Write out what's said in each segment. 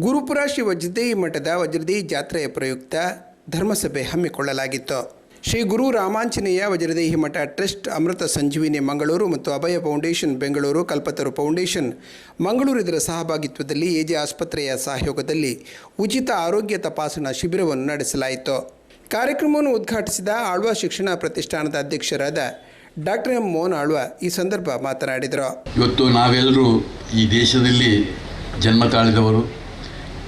ಗುರುಪುರ ಶ್ರೀ ವಜ್ರದೇಹಿ ಮಠದ ವಜ್ರದೇಹಿ ಜಾತ್ರೆಯ ಪ್ರಯುಕ್ತ ಧರ್ಮಸಭೆ ಹಮ್ಮಿಕೊಳ್ಳಲಾಗಿತ್ತು. ಶ್ರೀ ಗುರು ರಾಮಾಂಜನೇಯ ವಜ್ರದೇಹಿ ಮಠ ಟ್ರಸ್ಟ್, ಅಮೃತ ಸಂಜೀವಿನಿ ಮಂಗಳೂರು ಮತ್ತು ಅಭಯ ಫೌಂಡೇಶನ್ ಬೆಂಗಳೂರು, ಕಲ್ಪತರು ಫೌಂಡೇಶನ್ ಮಂಗಳೂರು ಇದರ ಸಹಭಾಗಿತ್ವದಲ್ಲಿ ಎಜೆ ಆಸ್ಪತ್ರೆಯ ಸಹಯೋಗದಲ್ಲಿ ಉಚಿತ ಆರೋಗ್ಯ ತಪಾಸಣಾ ಶಿಬಿರವನ್ನು ನಡೆಸಲಾಯಿತು. ಕಾರ್ಯಕ್ರಮವನ್ನು ಉದ್ಘಾಟಿಸಿದ ಆಳ್ವ ಶಿಕ್ಷಣ ಪ್ರತಿಷ್ಠಾನದ ಅಧ್ಯಕ್ಷರಾದ ಡಾಕ್ಟರ್ ಎಂ ಮೋಹನ್ ಆಳ್ವ ಈ ಸಂದರ್ಭ ಮಾತನಾಡಿದರು. ಇವತ್ತು ನಾವೆಲ್ಲರೂ ಈ ದೇಶದಲ್ಲಿ ಜನ್ಮ ತಾಳಿದವರು.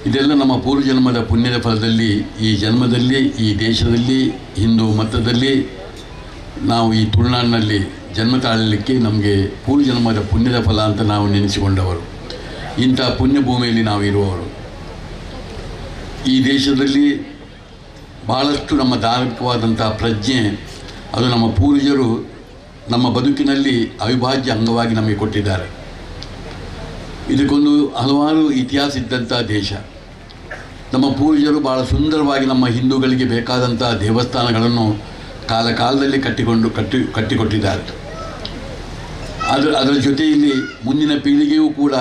ಇದೆಲ್ಲ ನಮ್ಮ ಪೂರ್ವಜನ್ಮದ ಪುಣ್ಯದ ಫಲದಲ್ಲಿ ಈ ಜನ್ಮದಲ್ಲಿ ಈ ದೇಶದಲ್ಲಿ ಹಿಂದೂ ಮತದಲ್ಲಿ ನಾವು ಈ ತುಳುನಾಡಿನಲ್ಲಿ ಜನ್ಮ ತಾಳಲಿಕ್ಕೆ ನಮಗೆ ಪೂರ್ವಜನ್ಮದ ಪುಣ್ಯದ ಫಲ ಅಂತ ನಾವು ನೆನೆಸಿಕೊಂಡವರು. ಇಂಥ ಪುಣ್ಯಭೂಮಿಯಲ್ಲಿ ನಾವು ಇರುವವರು. ಈ ದೇಶದಲ್ಲಿ ಬಹಳಷ್ಟು ನಮ್ಮ ಧಾರ್ಮಿಕವಾದಂಥ ಪ್ರಜ್ಞೆ, ಅದು ನಮ್ಮ ಪೂರ್ವಜರು ನಮ್ಮ ಬದುಕಿನಲ್ಲಿ ಅವಿಭಾಜ್ಯ ಅಂಗವಾಗಿ ನಮಗೆ ಕೊಟ್ಟಿದ್ದಾರೆ. ಇದಕ್ಕೊಂದು ಹಲವಾರು ಇತಿಹಾಸ ಇದ್ದಂಥ ದೇಶ. ನಮ್ಮ ಪೂರ್ವಜರು ಭಾಳ ಸುಂದರವಾಗಿ ನಮ್ಮ ಹಿಂದೂಗಳಿಗೆ ಬೇಕಾದಂಥ ದೇವಸ್ಥಾನಗಳನ್ನು ಕಾಲದಲ್ಲಿ ಕಟ್ಟಿಕೊಟ್ಟಿದ್ದಾರೆ. ಅದರ ಜೊತೆಯಲ್ಲಿ ಮುಂದಿನ ಪೀಳಿಗೆಯೂ ಕೂಡ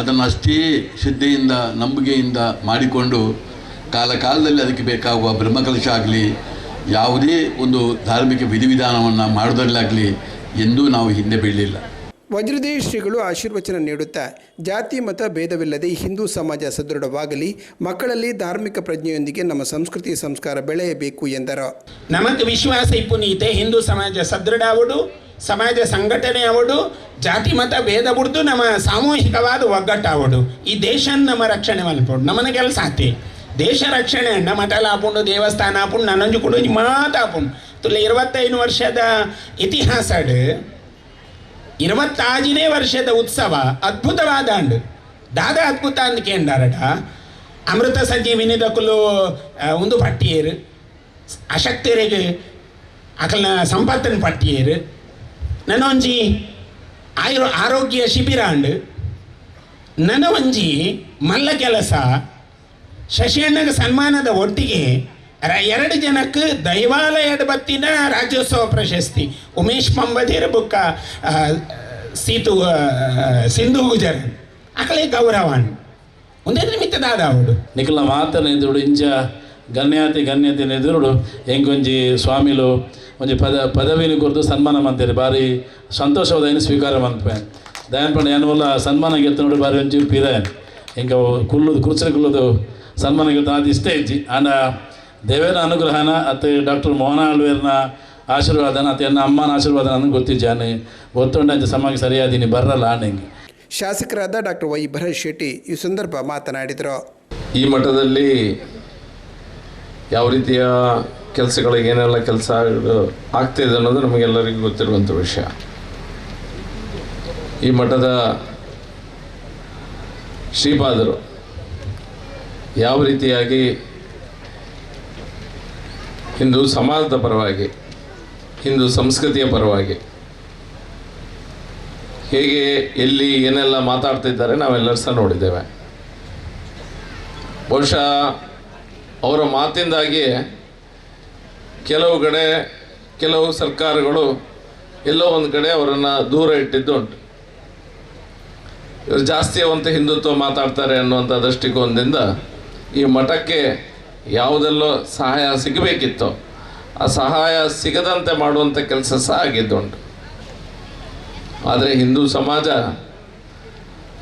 ಅದನ್ನು ಅಷ್ಟೇ ಶ್ರದ್ಧೆಯಿಂದ ನಂಬಿಕೆಯಿಂದ ಮಾಡಿಕೊಂಡು ಕಾಲದಲ್ಲಿ ಅದಕ್ಕೆ ಬೇಕಾಗುವ ಬ್ರಹ್ಮಕಲಶ ಆಗಲಿ, ಯಾವುದೇ ಒಂದು ಧಾರ್ಮಿಕ ವಿಧಿವಿಧಾನವನ್ನು ಮಾಡೋದರಲ್ಲಾಗಲಿ ಎಂದೂ ನಾವು ಹಿಂದೆ ಬೀಳಲಿಲ್ಲ. ವಜ್ರದೇಹಿ ಶ್ರೀಗಳು ಆಶೀರ್ವಚನ ನೀಡುತ್ತಾ ಜಾತಿ ಮತ ಭೇದವಿಲ್ಲದೆ ಹಿಂದೂ ಸಮಾಜ ಸದೃಢವಾಗಲಿ, ಮಕ್ಕಳಲ್ಲಿ ಧಾರ್ಮಿಕ ಪ್ರಜ್ಞೆಯೊಂದಿಗೆ ನಮ್ಮ ಸಂಸ್ಕೃತಿ ಸಂಸ್ಕಾರ ಬೆಳೆಯಬೇಕು ಎಂದರು. ನಮಗೆ ವಿಶ್ವಾಸ ಇಪ್ಪುನೀತೆ ಹಿಂದೂ ಸಮಾಜ ಸದೃಢ ಆವಡು, ಸಮಾಜ ಸಂಘಟನೆ ಆವಡು, ಜಾತಿ ಮತ ಭೇದ ಬಿಡ್ದು ನಮ್ಮ ಸಾಮೂಹಿಕವಾದ ಒಗ್ಗಟ್ಟಾವಡು. ಈ ದೇಶ ನಮ್ಮ ರಕ್ಷಣೆ ಮಲ್ಪಡು, ನಮ್ಮನ ಕೆಲಸ ಆತೆ. ದೇಶ ರಕ್ಷಣೆ ಅಣ್ಣ ಮಠಲ ಆಪುಂಡು, ದೇವಸ್ಥಾನ ಆಪುಂಡು, ನನ್ನಂಜು ಕೂಡ ಮಾತು ಆಪುಂಡು. ತುಲ್ಲ 25 ವರ್ಷದ ಇತಿಹಾಸ, 25ನೇ ವರ್ಷದ ಉತ್ಸವ ಅದ್ಭುತವಾದ ಅಂಡು ದಾದ ಅದ್ಭುತ ಅಂದ್ಕೇಂಡಾರಡ. ಅಮೃತ ಸಂಜೀವಿನಿ ದಕ್ಕಲು ಒಂದು ಪಟ್ಟಿಯರು, ಅಶಕ್ತರಿಗೆ ಅಕಲ್ನ ಸಂಪತ್ತಿನ ಪಟ್ಟಿಯರು, ನನ್ನ ಒಂಜಿ ಆರೋಗ್ಯ ಶಿಬಿರ ಅಂಡು, ನನ್ನ ಒಂಜಿ ಮಲ್ಲ ಕೆಲಸ ಶಶಿಯಣ್ಣಗ ಸನ್ಮಾನದ ಒಟ್ಟಿಗೆ 2 ಜನಕ್ಕೆ ದೈವಾಲಯದ ಬತ್ತಿನ ರಾಜ್ಯೋತ್ಸವ ಪ್ರಶಸ್ತಿ, ಉಮೇಶ್ ಪಂಬದಿರ ಬುಕ್ಕ ಸಿಂಧು ಗುಜರ್ ಅಕಲೇ ಗೌರವಾನ್ ಒಂದೇ ನಿಮಿತ್ತದಾದ ಅವಡು ನಿಖಲ ಮಾತನ ಎದುರು ಇಂಚ ಗಣ್ಯತೆ ಎದುರುಡು ಹೆಂಗೊಂಜಿ ಸ್ವಾಮಿಲು ಒಂಜಿ ಪದವಿನ ಕುರಿತು ಸನ್ಮಾನ ಮಾಡ್ತಾರೆ. ಭಾರಿ ಸಂತೋಷವಾದ ಸ್ವೀಕಾರ ಮಾಡ್ಪೆ ದಯನ್ ಪಂಡ ಏನುವಲ್ಲ ಸನ್ಮಾನ ಗೆತ್ತ ನೋಡಿ ಭಾರಿ ಒಂಚಿ ಪಿರಾಯನ್ ಹಿಂಗೆ ಕುರ್ಚಲು ಸನ್ಮಾನ ಗೆತ್ತ ಅದು ಇಷ್ಟೇ ಇಜ್ಜಿ ಆಂಡ ದೇವೇರ ಅನುಗ್ರಹನ ಅತ್ತೆ ಡಾಕ್ಟರ್ ಮೋಹನ ಆಳ್ವೇರ್ನ ಆಶೀರ್ವಾದನ ಅತ್ತೆ ನನ್ನ ಅಮ್ಮನ ಆಶೀರ್ವಾದ ನನಗೆ ಗೊತ್ತಿದ್ದಾನೆ. ಗೊತ್ತುಂಡ ಸಮಾಜ ಸರಿಯಾದೀನಿ ಬರಲ್ಲ ಆಂಡೆಂಗೆ. ಶಾಸಕರಾದ ಡಾಕ್ಟರ್ ವೈ ಭರತ್ ಶೆಟ್ಟಿ ಈ ಸಂದರ್ಭ ಮಾತನಾಡಿದರು. ಈ ಮಠದಲ್ಲಿ ಯಾವ ರೀತಿಯ ಕೆಲಸಗಳಿಗೆ ಏನೆಲ್ಲ ಕೆಲಸ ಆಗ್ತಿದೆ ಅನ್ನೋದು ನಮಗೆಲ್ಲರಿಗೂ ಗೊತ್ತಿರುವಂಥ ವಿಷಯ. ಈ ಮಠದ ಶ್ರೀಪಾದರು ಯಾವ ರೀತಿಯಾಗಿ ಹಿಂದೂ ಸಮಾಜದ ಪರವಾಗಿ, ಹಿಂದೂ ಸಂಸ್ಕೃತಿಯ ಪರವಾಗಿ ಹೇಗೆ ಎಲ್ಲಿ ಏನೆಲ್ಲ ಮಾತಾಡ್ತಿದ್ದಾರೆ ನಾವೆಲ್ಲರೂ ಸಹ ನೋಡಿದ್ದೇವೆ. ಬಹುಶಃ ಅವರ ಮಾತಿಂದಾಗಿ ಕೆಲವು ಕಡೆ ಕೆಲವು ಸರ್ಕಾರಗಳು ಎಲ್ಲೋ ಒಂದು ಕಡೆ ಅವರನ್ನು ದೂರ ಇಟ್ಟಿದ್ದು ಉಂಟು. ಇವರು ಜಾಸ್ತಿ ಅವಂತ ಹಿಂದುತ್ವ ಮಾತಾಡ್ತಾರೆ ಅನ್ನುವಂಥ ದೃಷ್ಟಿಕೋನದಿಂದ ಈ ಮಠಕ್ಕೆ ಯಾವುದೆಲ್ಲೋ ಸಹಾಯ ಸಿಗಬೇಕಿತ್ತೋ ಆ ಸಹಾಯ ಸಿಗದಂತೆ ಮಾಡುವಂಥ ಕೆಲಸ ಸಹ ಆಗಿದ್ದುಂಟು. ಆದರೆ ಹಿಂದೂ ಸಮಾಜ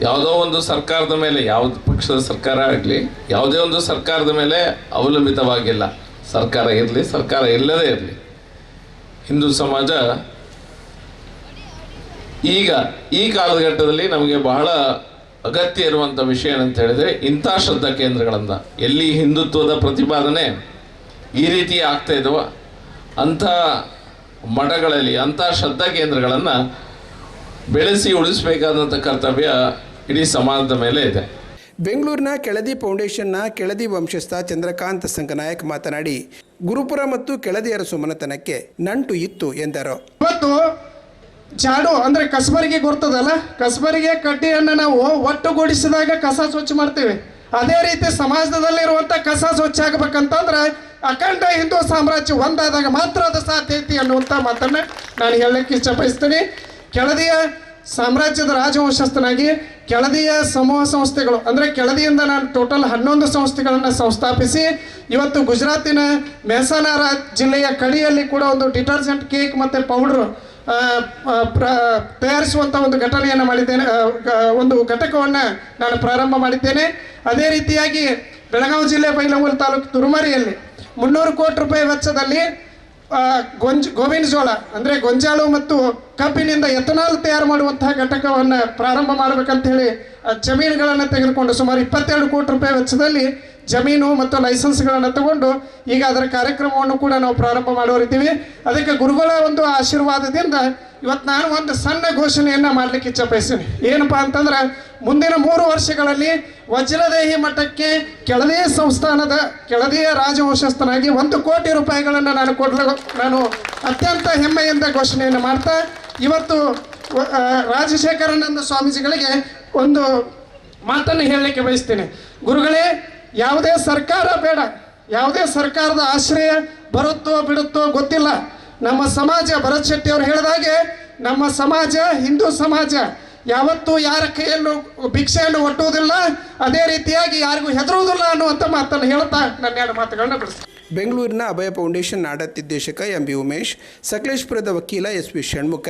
ಯಾವುದೋ ಒಂದು ಸರ್ಕಾರದ ಮೇಲೆ, ಯಾವುದು ಪಕ್ಷದ ಸರ್ಕಾರ ಆಗಲಿ, ಯಾವುದೇ ಒಂದು ಸರ್ಕಾರದ ಮೇಲೆ ಅವಲಂಬಿತವಾಗಿಲ್ಲ. ಸರ್ಕಾರ ಇರಲಿ, ಸರ್ಕಾರ ಇಲ್ಲದೇ ಇರಲಿ, ಹಿಂದೂ ಸಮಾಜ ಈಗ ಈ ಕಾಲಘಟ್ಟದಲ್ಲಿ ನಮಗೆ ಬಹಳ ಅಗತ್ಯ ಇರುವಂಥ ವಿಷಯ ಏನಂತ ಹೇಳಿದರೆ ಇಂಥ ಶ್ರದ್ಧಾ ಕೇಂದ್ರಗಳನ್ನು, ಎಲ್ಲಿ ಹಿಂದುತ್ವದ ಪ್ರತಿಪಾದನೆ ಈ ರೀತಿ ಆಗ್ತಾ ಇದ್ದವ ಅಂಥ ಮಠಗಳಲ್ಲಿ ಅಂಥ ಶ್ರದ್ಧಾ ಕೇಂದ್ರಗಳನ್ನು ಬೆಳೆಸಿ ಉಳಿಸಬೇಕಾದಂಥ ಕರ್ತವ್ಯ ಇಡೀ ಸಮಾಜದ ಮೇಲೆ ಇದೆ. ಬೆಂಗಳೂರಿನ ಕೆಳದಿ ಫೌಂಡೇಶನ್ನ ಕೆಳದಿ ವಂಶಸ್ಥ ಚಂದ್ರಕಾಂತ್ ಸಂಕನಾಯಕ್ ಮಾತನಾಡಿ, ಗುರುಪುರ ಮತ್ತು ಕೆಳದಿ ಅರಸು ಮನೆತನಕ್ಕೆ ನಂಟು ಇತ್ತು ಎಂದರು. ಇವತ್ತು ಜಾಡು ಅಂದರೆ ಕಸಬರಿಗೆ ಗೊತ್ತದಲ್ಲ, ಕಸಬರಿಗೆ ಕಡ್ಡಿಯನ್ನು ನಾವು ಒಟ್ಟುಗೂಡಿಸಿದಾಗ ಕಸ ಸ್ವಚ್ಛ ಮಾಡ್ತೀವಿ. ಅದೇ ರೀತಿ ಸಮಾಜದಲ್ಲಿರುವಂಥ ಕಸ ಸ್ವಚ್ಛ ಆಗಬೇಕಂತಂದ್ರೆ ಅಖಂಡ ಹಿಂದೂ ಸಾಮ್ರಾಜ್ಯ ಒಂದಾದಾಗ ಮಾತ್ರ ಅದು ಸಾಧ್ಯ ಐತಿ ಅನ್ನುವಂಥ ಮಾತನ್ನು ನಾನು ಹೇಳಲಿಕ್ಕೆ ಇಷ್ಟಪಡಿಸ್ತೀನಿ. ಕೆಳದಿಯ ಸಾಮ್ರಾಜ್ಯದ ರಾಜವಂಶಸ್ಥನಾಗಿ ಕೆಳದಿಯ ಸಮೂಹ ಸಂಸ್ಥೆಗಳು ಅಂದರೆ ಕೆಳದಿಯಿಂದ ನಾನು ಟೋಟಲ್ 11 ಸಂಸ್ಥೆಗಳನ್ನು ಸಂಸ್ಥಾಪಿಸಿ ಇವತ್ತು ಗುಜರಾತಿನ ಮೆಹಸಾನ ಜಿಲ್ಲೆಯ ಕಡಿಯಲ್ಲಿ ಕೂಡ ಒಂದು ಡಿಟರ್ಜೆಂಟ್ ಕೇಕ್ ಮತ್ತು ಪೌಡ್ರು ತಯಾರಿಸುವಂಥ ಒಂದು ಘಟನೆಯನ್ನು ಮಾಡಿದ್ದೇನೆ. ಒಂದು ಘಟಕವನ್ನು ನಾನು ಪ್ರಾರಂಭ ಮಾಡಿದ್ದೇನೆ. ಅದೇ ರೀತಿಯಾಗಿ ಬೆಳಗಾವಿ ಜಿಲ್ಲೆ ಬೈಲಹೊಂಗಲ ತಾಲೂಕು ತುರುಮರಿಯಲ್ಲಿ 300 ಕೋಟಿ ರೂಪಾಯಿ ವೆಚ್ಚದಲ್ಲಿ ಗೋವಿನ ಜೋಳ ಅಂದರೆ ಗೊಂಜಾಳು ಮತ್ತು ಕಬ್ಬಿನಿಂದ ಎಥನಾಲ್ ತಯಾರು ಮಾಡುವಂತಹ ಘಟಕವನ್ನು ಪ್ರಾರಂಭ ಮಾಡಬೇಕಂತ ಹೇಳಿ ಜಮೀನುಗಳನ್ನು ತೆಗೆದುಕೊಂಡು ಸುಮಾರು 22 ಕೋಟಿ ರೂಪಾಯಿ ವೆಚ್ಚದಲ್ಲಿ ಜಮೀನು ಮತ್ತು ಲೈಸೆನ್ಸ್ಗಳನ್ನು ತಗೊಂಡು ಈಗ ಅದರ ಕಾರ್ಯಕ್ರಮವನ್ನು ಕೂಡ ನಾವು ಪ್ರಾರಂಭ ಮಾಡೋರಿದ್ದೀವಿ. ಅದಕ್ಕೆ ಗುರುಗಳ ಒಂದು ಆಶೀರ್ವಾದದಿಂದ ಇವತ್ತು ನಾನು ಒಂದು ಸಣ್ಣ ಘೋಷಣೆಯನ್ನು ಮಾಡಲಿಕ್ಕೆ ಇಚ್ಛಪಡಿಸ್ತೀನಿ. ಏನಪ್ಪ ಅಂತಂದ್ರೆ ಮುಂದಿನ 3 ವರ್ಷಗಳಲ್ಲಿ ವಜ್ರದೇಹಿ ಮಠಕ್ಕೆ ಕೆಳದಿಯ ಸಂಸ್ಥಾನದ ಕೆಳದಿಯ ರಾಜವಂಶಸ್ಥನಾಗಿ 1 ಕೋಟಿ ರೂಪಾಯಿಗಳನ್ನು ನಾನು ಅತ್ಯಂತ ಹೆಮ್ಮೆಯಿಂದ ಘೋಷಣೆಯನ್ನು ಮಾಡ್ತಾ ಇವತ್ತು ರಾಜಶೇಖರಾನಂದ ಸ್ವಾಮೀಜಿಗಳಿಗೆ ಒಂದು ಮಾತನ್ನು ಹೇಳಲಿಕ್ಕೆ ಬಯಸ್ತೇನೆ. ಗುರುಗಳೇ, ಯಾವುದೇ ಸರ್ಕಾರ ಬೇಡ, ಯಾವುದೇ ಸರ್ಕಾರದ ಆಶ್ರಯ ಬರುತ್ತೋ ಬಿಡುತ್ತೋ ಗೊತ್ತಿಲ್ಲ. ನಮ್ಮ ಸಮಾಜ, ಭರತ್ ಶೆಟ್ಟಿ ಅವರು ಹೇಳಿದಾಗೆ, ನಮ್ಮ ಸಮಾಜ ಹಿಂದೂ ಸಮಾಜ ಯಾವತ್ತೂ ಯಾರ ಕೈಯಲ್ಲೂ ಭಿಕ್ಷೆಯನ್ನು ಒಟ್ಟುವುದಿಲ್ಲ, ಅದೇ ರೀತಿಯಾಗಿ ಯಾರಿಗೂ ಹೆದರುವುದಿಲ್ಲ ಅನ್ನುವಂಥ ಮಾತನ್ನು ಹೇಳ್ತಾ ನನ್ನ 2 ಮಾತುಗಳನ್ನ ಬಿಡಿಸ್ತೀನಿ. ಬೆಂಗಳೂರಿನ ಅಭಯ ಫೌಂಡೇಶನ್ ಆಡಳಿತಾಧ್ಯಕ್ಷಕ ಎಂ.ಬಿ. ಉಮೇಶ್, ಸಕಲೇಶಪುರದ ವಕೀಲ ಎಸ್.ವಿ. ಷಣ್ಮುಖ,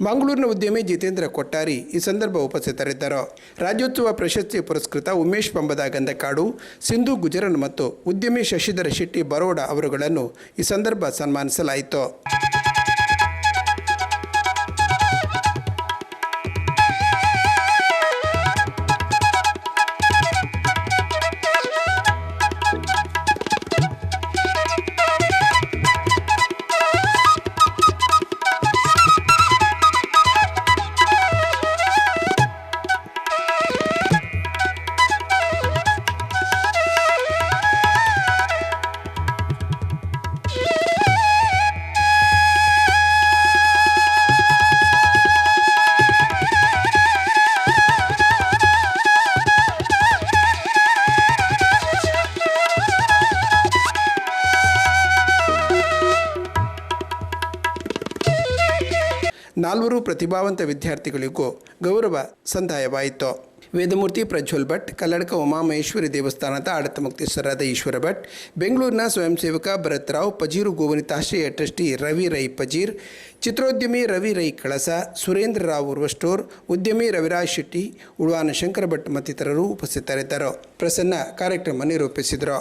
ಮಂಗಳೂರಿನ ಉದ್ಯಮಿ ಜಿತೇಂದ್ರ ಕೊಟ್ಟಾರಿ ಈ ಸಂದರ್ಭ ಉಪಸ್ಥಿತರಿದ್ದರು. ರಾಜ್ಯೋತ್ಸವ ಪ್ರಶಸ್ತಿ ಪುರಸ್ಕೃತ ಉಮೇಶ್ ಪಂಬದ ಗಂಧಕಾಡು, ಸಿಂಧು ಗುಜರನ್ ಮತ್ತು ಉದ್ಯಮಿ ಶಶಿಧರ ಶೆಟ್ಟಿ ಬರೋಡ ಅವರುಗಳನ್ನು ಈ ಸಂದರ್ಭ ಸನ್ಮಾನಿಸಲಾಯಿತು. ನಾಲ್ವರು ಪ್ರತಿಭಾವಂತ ವಿದ್ಯಾರ್ಥಿಗಳಿಗೂ ಗೌರವ ಸಂದಾಯವಾಯಿತು. ವೇದಮೂರ್ತಿ ಪ್ರಜ್ವಲ್ ಭಟ್, ಕಲ್ಲಡ್ಕ ಉಮಾಮಹೇಶ್ವರಿ ದೇವಸ್ಥಾನದ ಆಡಳಿತ ಮುಕ್ತೇಶ್ವರರಾದ ಈಶ್ವರ ಭಟ್, ಬೆಂಗಳೂರಿನ ಸ್ವಯಂ ಸೇವಕ ಭರತ್ ರಾವ್, ಪಜೀರು ಗೋವನಿತಾಶ್ರಯ ಟ್ರಸ್ಟಿ ರವಿ ರೈ ಪಜೀರ್, ಚಿತ್ರೋದ್ಯಮಿ ರವಿ ರೈ ಕಳಸ, ಸುರೇಂದ್ರ ರಾವ್ ಉರ್ವಸ್ಟೋರ್, ಉದ್ಯಮಿ ರವಿರಾಜ್ ಶೆಟ್ಟಿ, ಉಳ್ವಾನ ಶಂಕರ ಭಟ್ ಮತ್ತಿತರರು ಉಪಸ್ಥಿತರಿದ್ದರು. ಪ್ರಸನ್ನ ಕಾರ್ಯಕ್ರಮ ನಿರೂಪಿಸಿದರು.